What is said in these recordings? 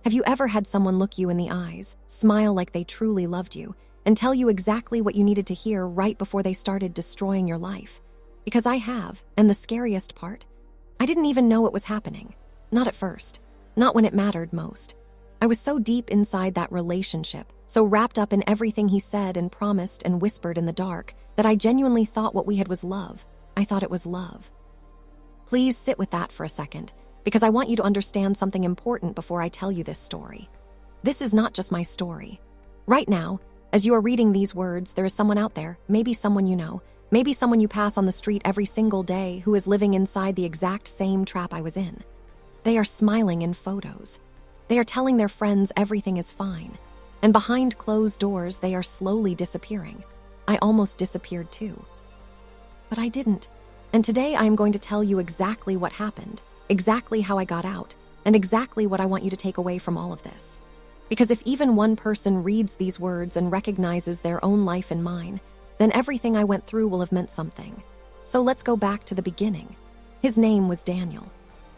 Have you ever had someone look you in the eyes, smile like they truly loved you, and tell you exactly what you needed to hear right before they started destroying your life? Because I have, and the scariest part, I didn't even know it was happening. Not at first. Not when it mattered most. I was so deep inside that relationship, so wrapped up in everything he said and promised and whispered in the dark, that I genuinely thought what we had was love. I thought it was love. Please sit with that for a second, because I want you to understand something important before I tell you this story. This is not just my story. Right now, as you are reading these words, there is someone out there, maybe someone you know, maybe someone you pass on the street every single day who is living inside the exact same trap I was in. They are smiling in photos. They are telling their friends everything is fine. And behind closed doors, they are slowly disappearing. I almost disappeared too. But I didn't. And today I am going to tell you exactly what happened, exactly how I got out, and exactly what I want you to take away from all of this. Because if even one person reads these words and recognizes their own life and mine, then everything I went through will have meant something. So let's go back to the beginning. His name was Daniel.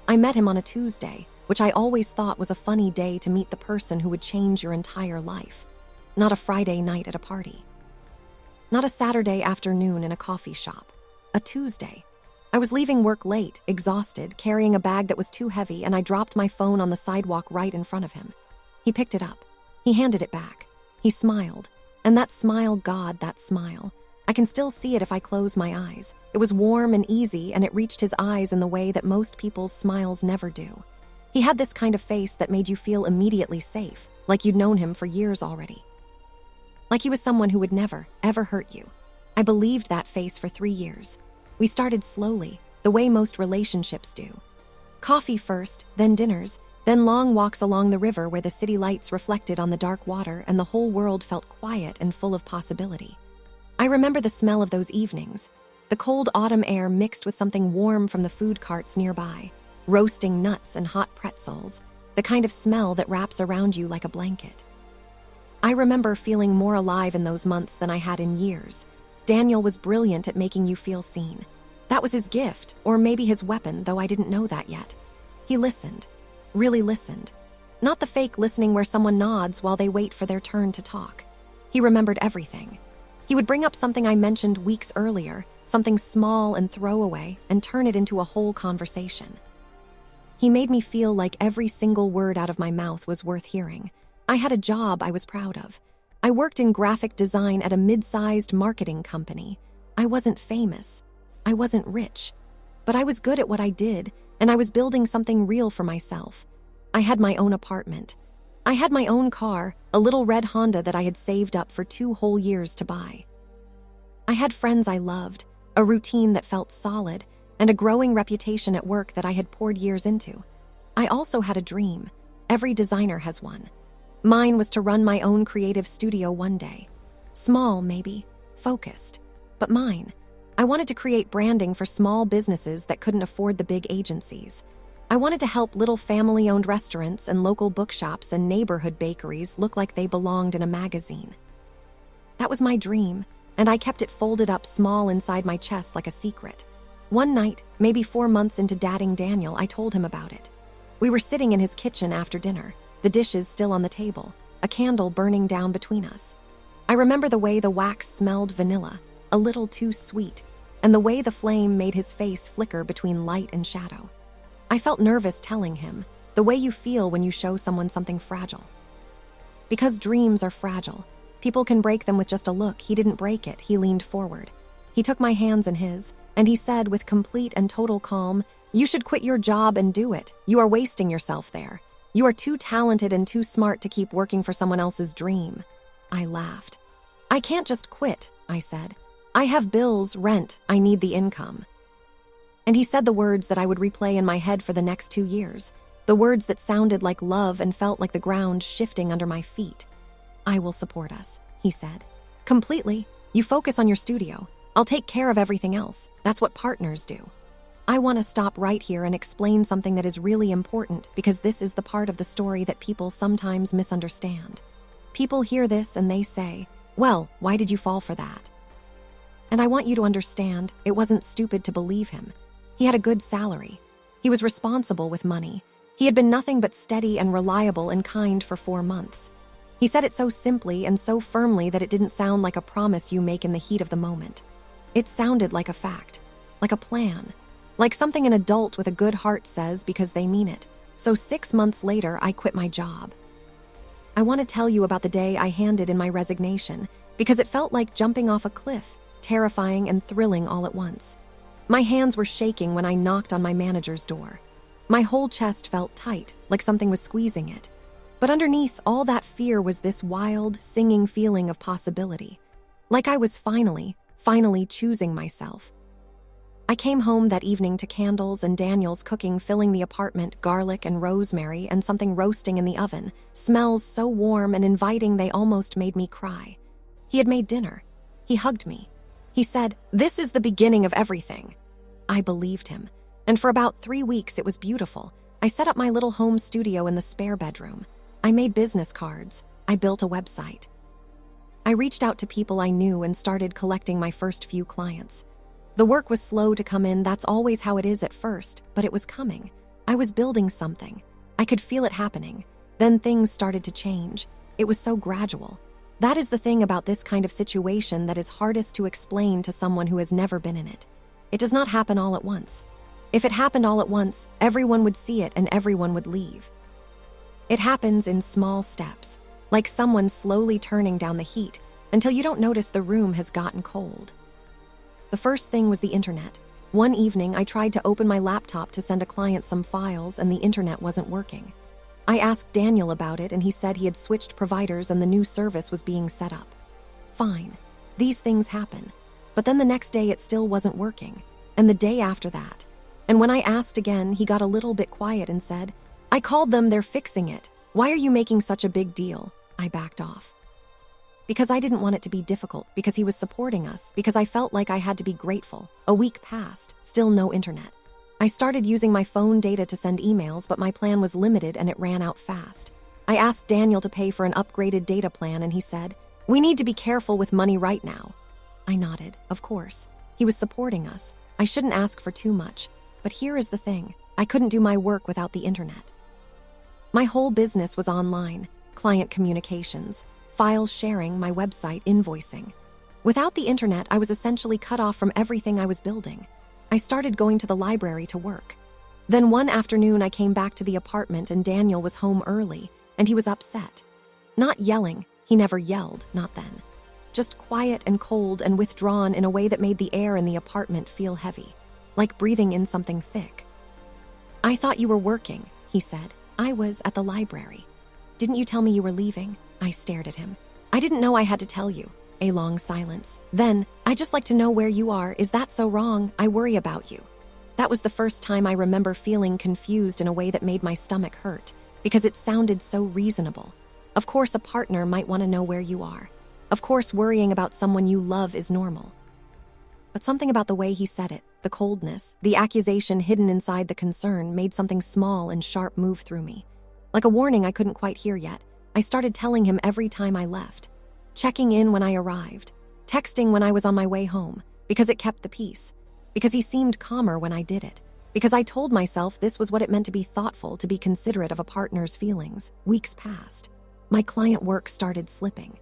I met him on a Tuesday, which I always thought was a funny day to meet the person who would change your entire life. Not a Friday night at a party. Not a Saturday afternoon in a coffee shop. A Tuesday. I was leaving work late, exhausted, carrying a bag that was too heavy, and I dropped my phone on the sidewalk right in front of him. He picked it up. He handed it back. He smiled. And that smile, God, that smile. I can still see it if I close my eyes. It was warm and easy, and it reached his eyes in the way that most people's smiles never do. He had this kind of face that made you feel immediately safe, like you'd known him for years already. Like he was someone who would never, ever hurt you. I believed that face for 3 years. We started slowly, the way most relationships do. Coffee first, then dinners, then long walks along the river where the city lights reflected on the dark water and the whole world felt quiet and full of possibility. I remember the smell of those evenings, the cold autumn air mixed with something warm from the food carts nearby, roasting nuts and hot pretzels, the kind of smell that wraps around you like a blanket. I remember feeling more alive in those months than I had in years. Daniel was brilliant at making you feel seen. That was his gift, or maybe his weapon, though I didn't know that yet. He listened. Really listened. Not the fake listening where someone nods while they wait for their turn to talk. He remembered everything. He would bring up something I mentioned weeks earlier, something small and throwaway, and turn it into a whole conversation. He made me feel like every single word out of my mouth was worth hearing. I had a job I was proud of. I worked in graphic design at a mid-sized marketing company. I wasn't famous. I wasn't rich. But I was good at what I did, and I was building something real for myself. I had my own apartment. I had my own car, a little red Honda that I had saved up for 2 whole years to buy. I had friends I loved, a routine that felt solid, and a growing reputation at work that I had poured years into. I also had a dream. Every designer has one. Mine was to run my own creative studio one day. Small, maybe, focused, but mine. I wanted to create branding for small businesses that couldn't afford the big agencies. I wanted to help little family-owned restaurants and local bookshops and neighborhood bakeries look like they belonged in a magazine. That was my dream, and I kept it folded up small inside my chest like a secret. One night, maybe 4 months into dating Daniel, I told him about it. We were sitting in his kitchen after dinner, the dishes still on the table, a candle burning down between us. I remember the way the wax smelled vanilla, a little too sweet, and the way the flame made his face flicker between light and shadow. I felt nervous telling him, the way you feel when you show someone something fragile. Because dreams are fragile. People can break them with just a look. He didn't break it. He leaned forward. He took my hands in his, and he said with complete and total calm, "You should quit your job and do it. You are wasting yourself there. You are too talented and too smart to keep working for someone else's dream." I laughed. "I can't just quit," I said. "I have bills, rent, I need the income." And he said the words that I would replay in my head for the next 2 years, the words that sounded like love and felt like the ground shifting under my feet. "I will support us," he said. "Completely. You focus on your studio. I'll take care of everything else. That's what partners do." I want to stop right here and explain something that is really important, because this is the part of the story that people sometimes misunderstand. People hear this and they say, "Well, why did you fall for that?" And I want you to understand, it wasn't stupid to believe him. He had a good salary. He was responsible with money. He had been nothing but steady and reliable and kind for 4 months. He said it so simply and so firmly that it didn't sound like a promise you make in the heat of the moment. It sounded like a fact, like a plan, like something an adult with a good heart says because they mean it. So 6 months later, I quit my job. I want to tell you about the day I handed in my resignation because it felt like jumping off a cliff, terrifying and thrilling all at once. My hands were shaking when I knocked on my manager's door. My whole chest felt tight, like something was squeezing it. But underneath all that fear was this wild, singing feeling of possibility. Like I was finally choosing myself. I came home that evening to candles and Daniel's cooking filling the apartment, garlic and rosemary and something roasting in the oven, smells so warm and inviting they almost made me cry. He had made dinner. He hugged me. He said, "This is the beginning of everything." I believed him, and for about 3 weeks it was beautiful. I set up my little home studio in the spare bedroom. I made business cards. I built a website. I reached out to people I knew and started collecting my first few clients. The work was slow to come in, that's always how it is at first, but it was coming. I was building something. I could feel it happening. Then things started to change. It was so gradual. That is the thing about this kind of situation that is hardest to explain to someone who has never been in it. It does not happen all at once. If it happened all at once, everyone would see it and everyone would leave. It happens in small steps, like someone slowly turning down the heat until you don't notice the room has gotten cold. The first thing was the internet. One evening, I tried to open my laptop to send a client some files and the internet wasn't working. I asked Daniel about it and he said he had switched providers and the new service was being set up. Fine. These things happen. But then the next day it still wasn't working. And the day after that. And when I asked again, he got a little bit quiet and said, "I called them, they're fixing it. Why are you making such a big deal?" I backed off. Because I didn't want it to be difficult, because he was supporting us, because I felt like I had to be grateful. A week passed, still no internet. I started using my phone data to send emails, but my plan was limited and it ran out fast. I asked Daniel to pay for an upgraded data plan and he said, "We need to be careful with money right now." I nodded, of course. He was supporting us. I shouldn't ask for too much. But here is the thing, I couldn't do my work without the internet. My whole business was online, client communications, files sharing, my website, invoicing. Without the internet, I was essentially cut off from everything I was building. I started going to the library to work. Then one afternoon, I came back to the apartment and Daniel was home early, and he was upset. Not yelling, he never yelled, not then. Just quiet and cold and withdrawn in a way that made the air in the apartment feel heavy, like breathing in something thick. "I thought you were working," he said. "I was at the library." "Didn't you tell me you were leaving?" I stared at him. "I didn't know I had to tell you." A long silence. Then, "I'd just like to know where you are. Is that so wrong? I worry about you." That was the first time I remember feeling confused in a way that made my stomach hurt, because it sounded so reasonable. Of course, a partner might want to know where you are. Of course, worrying about someone you love is normal. But something about the way he said it, the coldness, the accusation hidden inside the concern, made something small and sharp move through me. Like a warning I couldn't quite hear yet, I started telling him every time I left, checking in when I arrived, texting when I was on my way home, because it kept the peace, because he seemed calmer when I did it, because I told myself this was what it meant to be thoughtful, to be considerate of a partner's feelings. Weeks passed. My client work started slipping.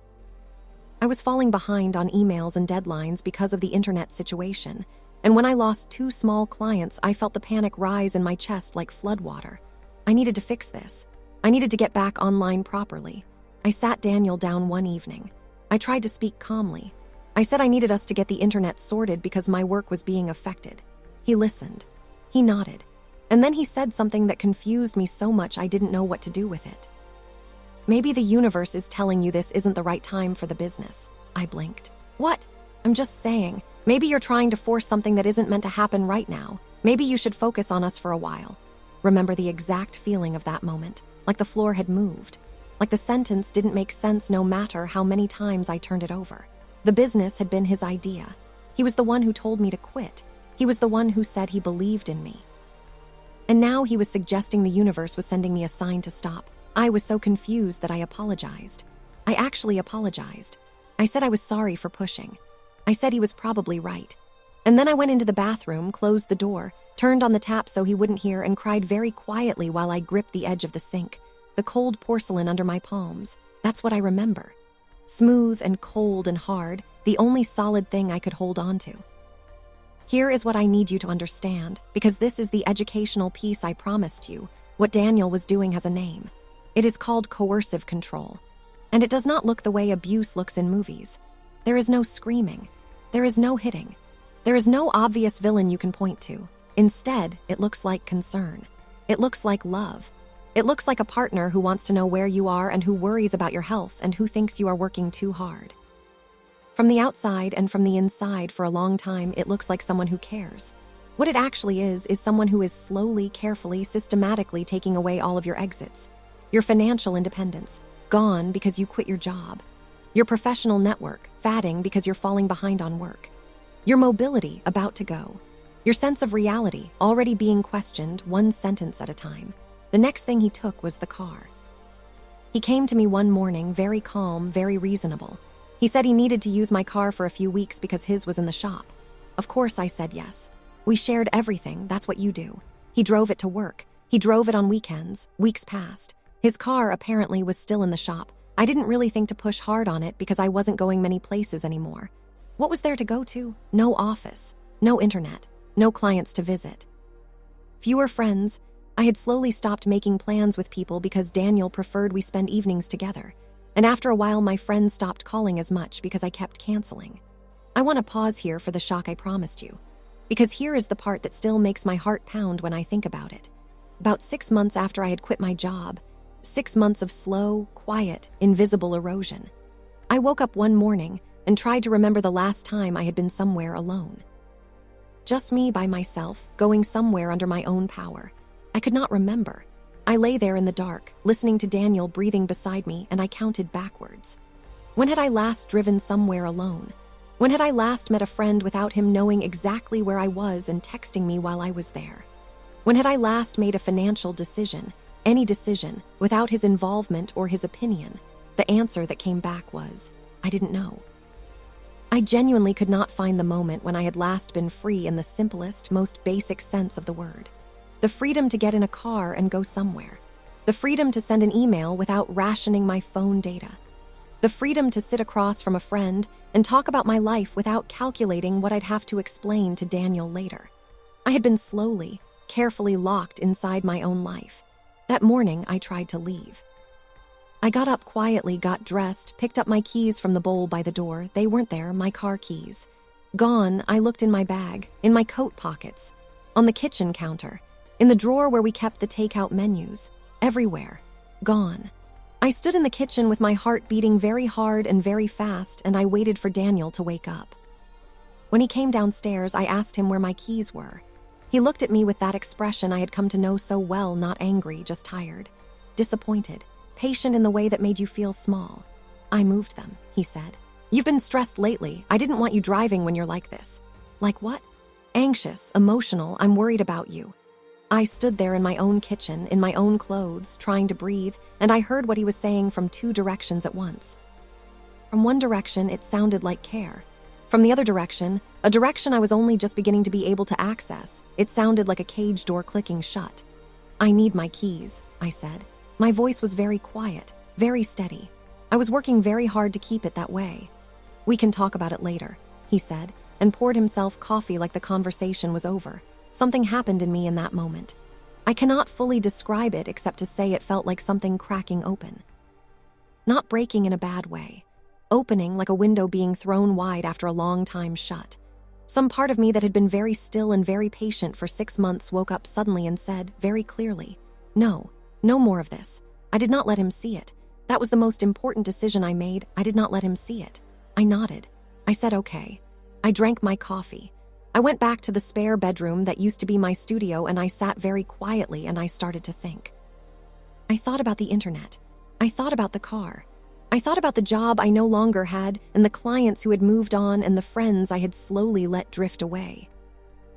I was falling behind on emails and deadlines because of the internet situation, and when I lost 2 small clients, I felt the panic rise in my chest like floodwater. I needed to fix this. I needed to get back online properly. I sat Daniel down one evening. I tried to speak calmly. I said I needed us to get the internet sorted because my work was being affected. He listened. He nodded. And then he said something that confused me so much I didn't know what to do with it. "Maybe the universe is telling you this isn't the right time for the business." I blinked. "What?" "I'm just saying, maybe you're trying to force something that isn't meant to happen right now. Maybe you should focus on us for a while." Remember the exact feeling of that moment, like the floor had moved, like the sentence didn't make sense no matter how many times I turned it over. The business had been his idea. He was the one who told me to quit. He was the one who said he believed in me. And now he was suggesting the universe was sending me a sign to stop. I was so confused that I apologized. I actually apologized. I said I was sorry for pushing. I said he was probably right. And then I went into the bathroom, closed the door, turned on the tap so he wouldn't hear, and cried very quietly while I gripped the edge of the sink, the cold porcelain under my palms. That's what I remember. Smooth and cold and hard, the only solid thing I could hold on to. Here is what I need you to understand, because this is the educational piece I promised you. What Daniel was doing has a name. It is called coercive control. And it does not look the way abuse looks in movies. There is no screaming. There is no hitting. There is no obvious villain you can point to. Instead, it looks like concern. It looks like love. It looks like a partner who wants to know where you are and who worries about your health and who thinks you are working too hard. From the outside and from the inside for a long time, it looks like someone who cares. What it actually is someone who is slowly, carefully, systematically taking away all of your exits. Your financial independence, gone because you quit your job. Your professional network, fatting because you're falling behind on work. Your mobility, about to go. Your sense of reality, already being questioned, one sentence at a time. The next thing he took was the car. He came to me one morning, very calm, very reasonable. He said he needed to use my car for a few weeks because his was in the shop. Of course, I said yes. We shared everything, that's what you do. He drove it to work. He drove it on weekends. Weeks passed. His car apparently was still in the shop. I didn't really think to push hard on it because I wasn't going many places anymore. What was there to go to? No office, no internet, no clients to visit. Fewer friends. I had slowly stopped making plans with people because Daniel preferred we spend evenings together. And after a while, my friends stopped calling as much because I kept canceling. I want to pause here for the shock I promised you. Because here is the part that still makes my heart pound when I think about it. About 6 months after I had quit my job, 6 months of slow, quiet, invisible erosion. I woke up one morning and tried to remember the last time I had been somewhere alone. Just me by myself, going somewhere under my own power. I could not remember. I lay there in the dark, listening to Daniel breathing beside me, and I counted backwards. When had I last driven somewhere alone? When had I last met a friend without him knowing exactly where I was and texting me while I was there? When had I last made a financial decision, any decision, without his involvement or his opinion? The answer that came back was, I didn't know. I genuinely could not find the moment when I had last been free in the simplest, most basic sense of the word. The freedom to get in a car and go somewhere. The freedom to send an email without rationing my phone data. The freedom to sit across from a friend and talk about my life without calculating what I'd have to explain to Daniel later. I had been slowly, carefully locked inside my own life. That morning, I tried to leave. I got up quietly, got dressed, picked up my keys from the bowl by the door. They weren't there, my car keys. Gone, I looked in my bag, in my coat pockets, on the kitchen counter, in the drawer where we kept the takeout menus. Everywhere. Gone. I stood in the kitchen with my heart beating very hard and very fast, and I waited for Daniel to wake up. When he came downstairs, I asked him where my keys were. He looked at me with that expression I had come to know so well, not angry, just tired, disappointed, patient in the way that made you feel small. I moved them, he said. You've been stressed lately. I didn't want you driving when you're like this. Like what? Anxious, emotional, I'm worried about you. I stood there in my own kitchen, in my own clothes, trying to breathe, and I heard what he was saying from 2 directions at once. From one direction, it sounded like care. From the other direction, a direction I was only just beginning to be able to access, it sounded like a cage door clicking shut. I need my keys, I said. My voice was very quiet, very steady. I was working very hard to keep it that way. We can talk about it later, he said, and poured himself coffee like the conversation was over. Something happened in me in that moment. I cannot fully describe it except to say it felt like something cracking open. Not breaking in a bad way. Opening like a window being thrown wide after a long time shut. Some part of me that had been very still and very patient for 6 months woke up suddenly and said, very clearly, no, no more of this. I did not let him see it. That was the most important decision I made. I did not let him see it. I nodded. I said okay. I drank my coffee. I went back to the spare bedroom that used to be my studio, and I sat very quietly and I started to think. I thought about the internet. I thought about the car. I thought about the job I no longer had and the clients who had moved on and the friends I had slowly let drift away.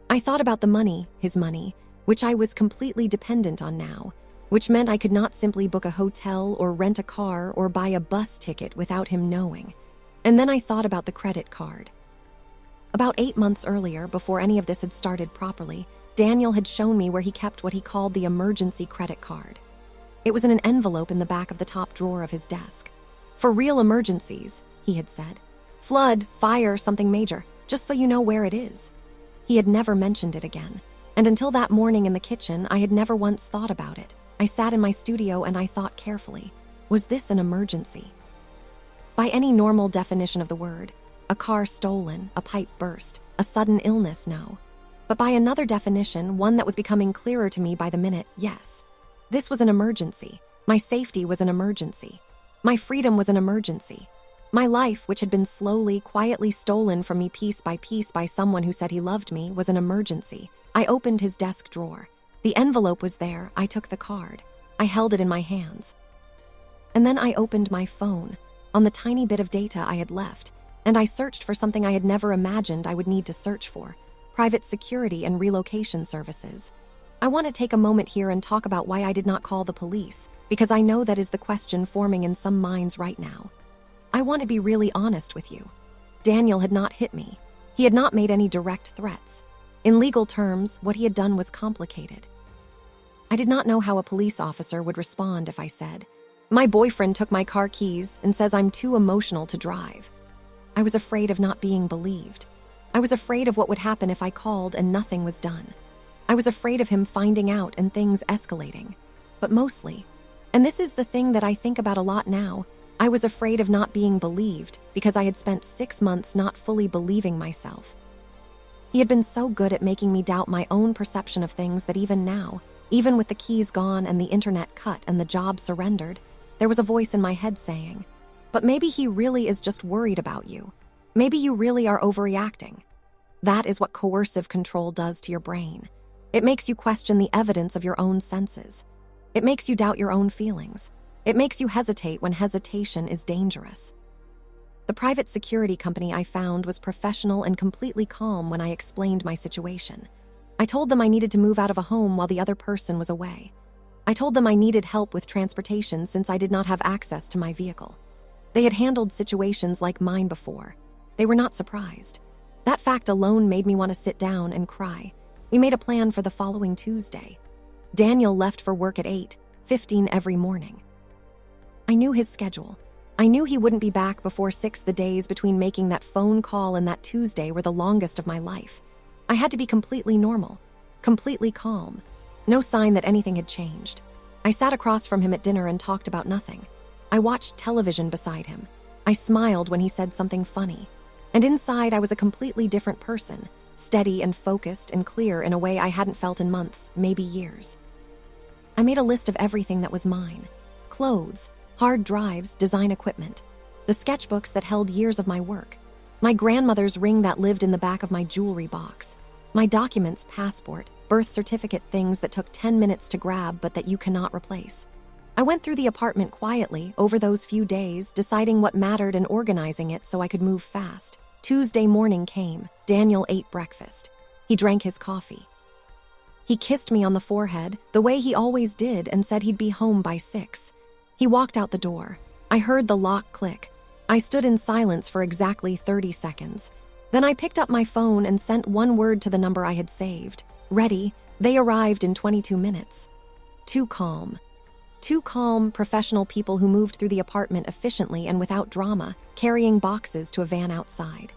I thought about the money, his money, which I was completely dependent on now, which meant I could not simply book a hotel or rent a car or buy a bus ticket without him knowing. And then I thought about the credit card. About 8 months earlier, before any of this had started properly, Daniel had shown me where he kept what he called the emergency credit card. It was in an envelope in the back of the top drawer of his desk. "For real emergencies," he had said. "Flood, fire, something major, just so you know where it is." He had never mentioned it again, and until that morning in the kitchen, I had never once thought about it. I sat in my studio and I thought carefully, was this an emergency? By any normal definition of the word, a car stolen, a pipe burst, a sudden illness, no. But by another definition, one that was becoming clearer to me by the minute, yes. This was an emergency. My safety was an emergency. My freedom was an emergency. My life, which had been slowly, quietly stolen from me piece by someone who said he loved me, was an emergency. I opened his desk drawer. The envelope was there. I took the card. I held it in my hands. And then I opened my phone, on the tiny bit of data I had left, and I searched for something I had never imagined I would need to search for: private security and relocation services. I want to take a moment here and talk about why I did not call the police, because I know that is the question forming in some minds right now. I want to be really honest with you. Daniel had not hit me. He had not made any direct threats. In legal terms, what he had done was complicated. I did not know how a police officer would respond if I said, "My boyfriend took my car keys and says I'm too emotional to drive." I was afraid of not being believed. I was afraid of what would happen if I called and nothing was done. I was afraid of him finding out and things escalating. But mostly, and this is the thing that I think about a lot now, I was afraid of not being believed because I had spent 6 months not fully believing myself. He had been so good at making me doubt my own perception of things that even now, even with the keys gone and the internet cut and the job surrendered, there was a voice in my head saying, "But maybe he really is just worried about you. Maybe you really are overreacting." That is what coercive control does to your brain. It makes you question the evidence of your own senses. It makes you doubt your own feelings. It makes you hesitate when hesitation is dangerous. The private security company I found was professional and completely calm when I explained my situation. I told them I needed to move out of a home while the other person was away. I told them I needed help with transportation since I did not have access to my vehicle. They had handled situations like mine before. They were not surprised. That fact alone made me want to sit down and cry. We made a plan for the following Tuesday. Daniel left for work at 8:15 every morning. I knew his schedule. I knew he wouldn't be back before 6. The days between making that phone call and that Tuesday were the longest of my life. I had to be completely normal, completely calm. No sign that anything had changed. I sat across from him at dinner and talked about nothing. I watched television beside him. I smiled when he said something funny. And inside, I was a completely different person, steady and focused and clear in a way I hadn't felt in months, maybe years. I made a list of everything that was mine: clothes, hard drives, design equipment, the sketchbooks that held years of my work, my grandmother's ring that lived in the back of my jewelry box, my documents, passport, birth certificate, things that took 10 minutes to grab but that you cannot replace. I went through the apartment quietly over those few days, deciding what mattered and organizing it so I could move fast. Tuesday morning came. Daniel ate breakfast. He drank his coffee. He kissed me on the forehead, the way he always did, and said he'd be home by 6. He walked out the door. I heard the lock click. I stood in silence for exactly 30 seconds. Then I picked up my phone and sent one word to the number I had saved. Ready. They arrived in 22 minutes. Too calm. Two calm, professional people who moved through the apartment efficiently and without drama, carrying boxes to a van outside.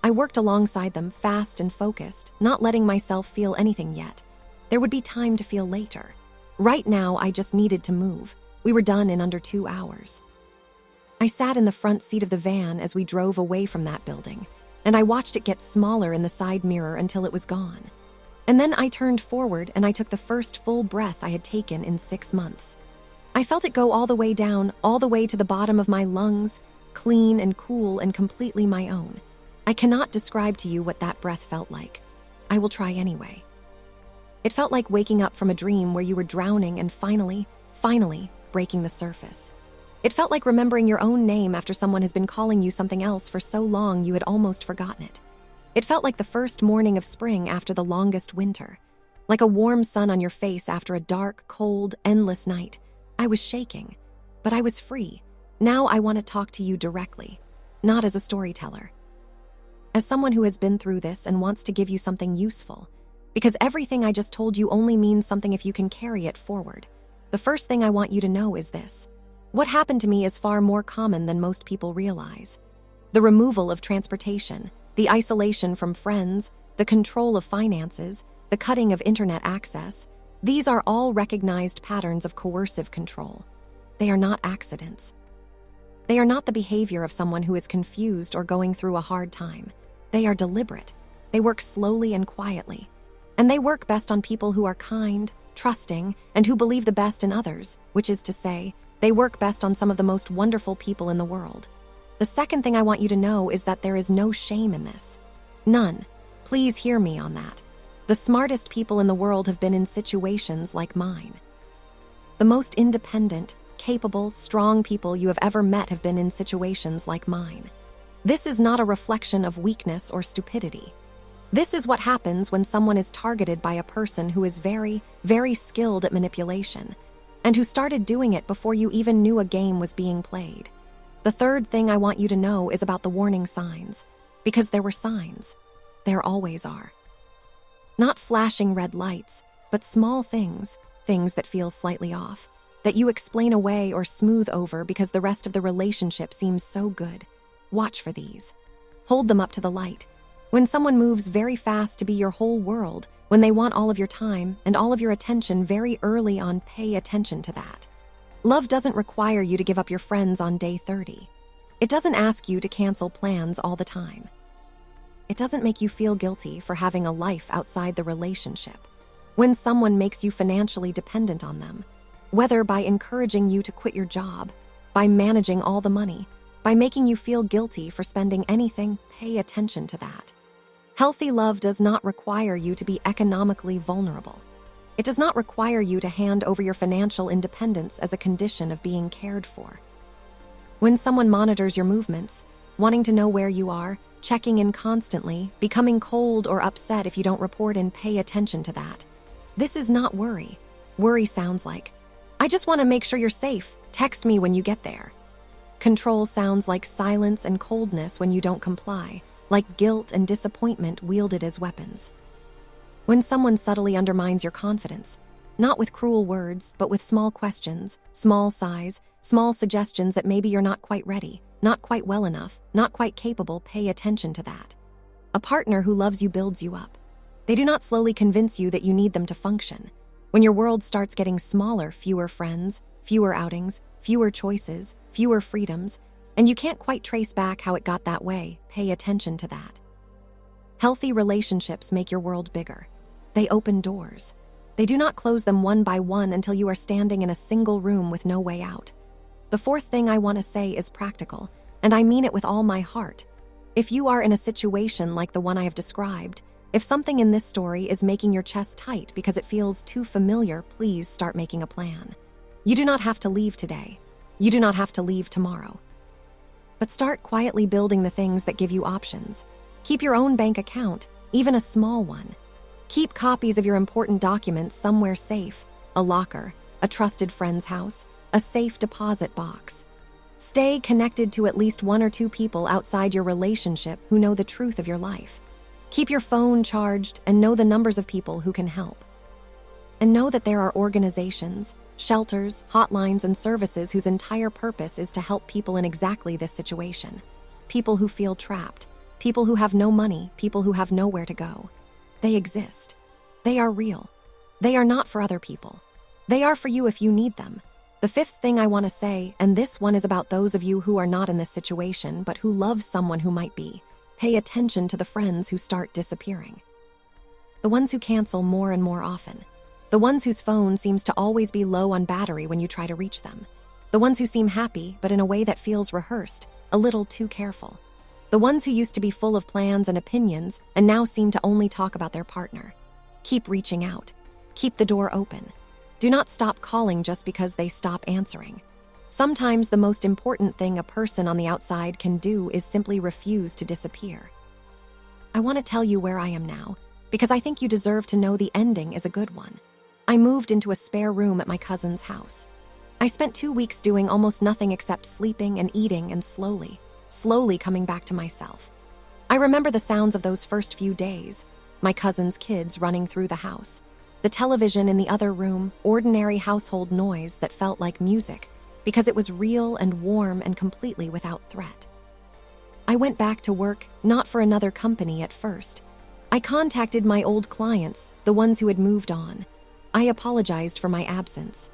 I worked alongside them, fast and focused, not letting myself feel anything yet. There would be time to feel later. Right now, I just needed to move. We were done in under 2 hours. I sat in the front seat of the van as we drove away from that building, and I watched it get smaller in the side mirror until it was gone. And then I turned forward and I took the first full breath I had taken in 6 months. I felt it go all the way down, all the way to the bottom of my lungs, clean and cool and completely my own. I cannot describe to you what that breath felt like. I will try anyway. It felt like waking up from a dream where you were drowning and finally breaking the surface. It felt like remembering your own name after someone has been calling you something else for so long you had almost forgotten it. It felt like the first morning of spring after the longest winter, like a warm sun on your face after a dark, cold, endless night. I was shaking, but I was free. Now I want to talk to you directly, not as a storyteller. as someone who has been through this and wants to give you something useful. Because everything I just told you only means something if you can carry it forward. The first thing I want you to know is this. What happened to me is far more common than most people realize. The removal of transportation, the isolation from friends, the control of finances, the cutting of internet access, these are all recognized patterns of coercive control. They are not accidents. They are not the behavior of someone who is confused or going through a hard time. They are deliberate. They work slowly and quietly. And they work best on people who are kind, trusting, and who believe the best in others, which is to say, they work best on some of the most wonderful people in the world. The second thing I want you to know is that there is no shame in this. None. Please hear me on that. The smartest people in the world have been in situations like mine. The most independent, capable, strong people you have ever met have been in situations like mine. This is not a reflection of weakness or stupidity. This is what happens when someone is targeted by a person who is very, very skilled at manipulation, and who started doing it before you even knew a game was being played. The third thing I want you to know is about the warning signs, because there were signs. There always are. Not flashing red lights, but small things, things that feel slightly off, that you explain away or smooth over because the rest of the relationship seems so good. Watch for these. Hold them up to the light. When someone moves very fast to be your whole world, when they want all of your time and all of your attention very early on, pay attention to that. Love doesn't require you to give up your friends on day 30. It doesn't ask you to cancel plans all the time. It doesn't make you feel guilty for having a life outside the relationship. When someone makes you financially dependent on them, whether by encouraging you to quit your job, by managing all the money, by making you feel guilty for spending anything, pay attention to that. Healthy love does not require you to be economically vulnerable. It does not require you to hand over your financial independence as a condition of being cared for. When someone monitors your movements, wanting to know where you are, checking in constantly, becoming cold or upset if you don't report and pay attention to that. This is not worry. Worry sounds like, I just want to make sure you're safe. Text me when you get there. Control sounds like silence and coldness when you don't comply, like guilt and disappointment wielded as weapons. When someone subtly undermines your confidence, not with cruel words, but with small questions, small sighs, small suggestions that maybe you're not quite ready, not quite well enough, not quite capable, pay attention to that. A partner who loves you builds you up. They do not slowly convince you that you need them to function. When your world starts getting smaller, fewer friends, fewer outings, fewer choices, fewer freedoms, and you can't quite trace back how it got that way, pay attention to that. Healthy relationships make your world bigger. They open doors. They do not close them one by one until you are standing in a single room with no way out. The fourth thing I want to say is practical, and I mean it with all my heart. If you are in a situation like the one I have described, if something in this story is making your chest tight because it feels too familiar, please start making a plan. You do not have to leave today. You do not have to leave tomorrow. But start quietly building the things that give you options. Keep your own bank account, even a small one. Keep copies of your important documents somewhere safe, a locker, a trusted friend's house, a safe deposit box. Stay connected to at least one or two people outside your relationship who know the truth of your life. Keep your phone charged and know the numbers of people who can help. And know that there are organizations, shelters, hotlines, and services whose entire purpose is to help people in exactly this situation. People who feel trapped, people who have no money, people who have nowhere to go. They exist. They are real. They are not for other people. They are for you if you need them. The fifth thing I want to say, and this one is about those of you who are not in this situation but who love someone who might be. Pay attention to the friends who start disappearing. The ones who cancel more and more often. The ones whose phone seems to always be low on battery when you try to reach them. The ones who seem happy, but in a way that feels rehearsed, a little too careful. The ones who used to be full of plans and opinions and now seem to only talk about their partner. Keep reaching out. Keep the door open. Do not stop calling just because they stop answering. Sometimes the most important thing a person on the outside can do is simply refuse to disappear. I want to tell you where I am now, because I think you deserve to know the ending is a good one. I moved into a spare room at my cousin's house. I spent 2 weeks doing almost nothing except sleeping and eating and slowly coming back to myself. I remember the sounds of those first few days, my cousin's kids running through the house, the television in the other room, ordinary household noise that felt like music because it was real and warm and completely without threat. I went back to work, not for another company at first. I contacted my old clients, the ones who had moved on. I apologized for my absence.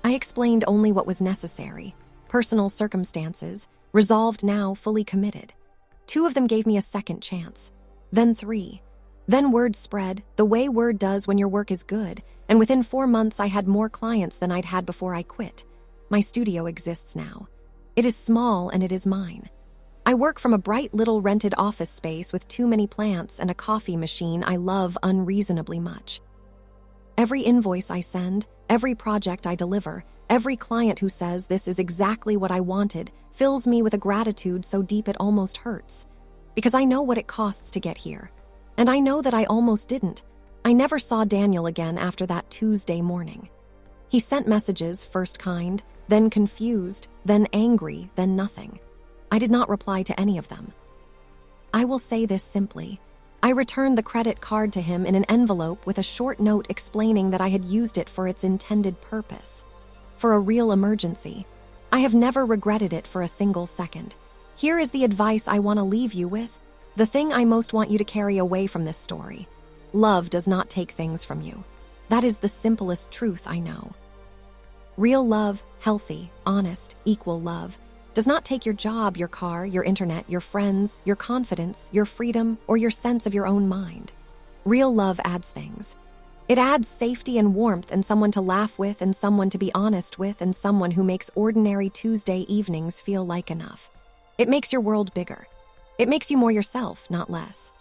I explained only what was necessary, personal circumstances, resolved now, fully committed. 2 of them gave me a second chance, then 3. Then word spread, the way word does when your work is good, and within 4 months I had more clients than I'd had before I quit. My studio exists now. It is small and it is mine. I work from a bright little rented office space with too many plants and a coffee machine I love unreasonably much. Every invoice I send, every project I deliver, every client who says this is exactly what I wanted fills me with a gratitude so deep it almost hurts. Because I know what it costs to get here. And I know that I almost didn't. I never saw Daniel again after that Tuesday morning. He sent messages, first kind, then confused, then angry, then nothing. I did not reply to any of them. I will say this simply. I returned the credit card to him in an envelope with a short note explaining that I had used it for its intended purpose, for a real emergency. I have never regretted it for a single second. Here is the advice I want to leave you with, the thing I most want you to carry away from this story. Love does not take things from you. That is the simplest truth I know. Real love, healthy, honest, equal love, does not take your job, your car, your internet, your friends, your confidence, your freedom, or your sense of your own mind. Real love adds things. It adds safety and warmth and someone to laugh with and someone to be honest with and someone who makes ordinary Tuesday evenings feel like enough. It makes your world bigger. It makes you more yourself, not less.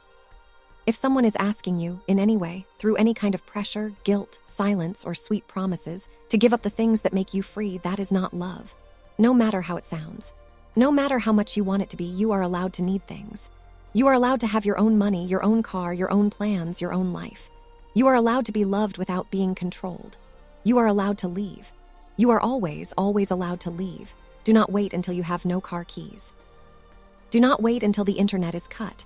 If someone is asking you, in any way, through any kind of pressure, guilt, silence, or sweet promises, to give up the things that make you free, that is not love. No matter how it sounds. No matter how much you want it to be, you are allowed to need things. You are allowed to have your own money, your own car, your own plans, your own life. You are allowed to be loved without being controlled. You are allowed to leave. You are always, always allowed to leave. Do not wait until you have no car keys. Do not wait until the internet is cut.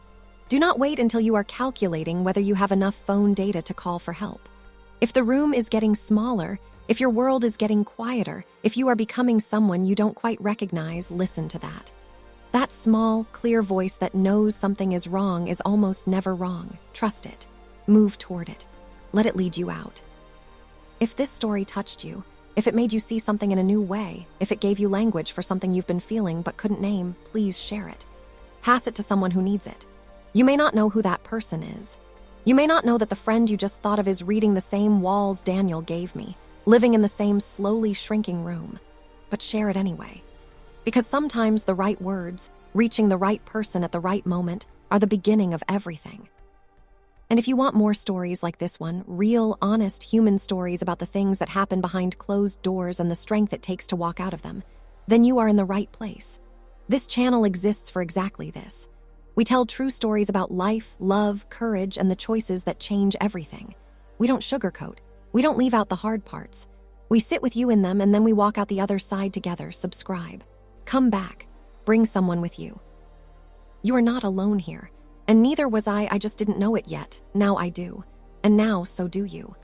Do not wait until you are calculating whether you have enough phone data to call for help. If the room is getting smaller, if your world is getting quieter, if you are becoming someone you don't quite recognize, listen to that. That small, clear voice that knows something is wrong is almost never wrong. Trust it. Move toward it. Let it lead you out. If this story touched you, if it made you see something in a new way, if it gave you language for something you've been feeling but couldn't name, please share it. Pass it to someone who needs it. You may not know who that person is. You may not know that the friend you just thought of is reading the same walls Daniel gave me, living in the same slowly shrinking room, but share it anyway. Because sometimes the right words, reaching the right person at the right moment, are the beginning of everything. And if you want more stories like this one, real, honest human stories about the things that happen behind closed doors and the strength it takes to walk out of them, then you are in the right place. This channel exists for exactly this. We tell true stories about life, love, courage, and the choices that change everything. We don't sugarcoat. We don't leave out the hard parts. We sit with you in them and then we walk out the other side together. Subscribe. Come back. Bring someone with you. You are not alone here. And neither was I just didn't know it yet. Now I do. And now so do you.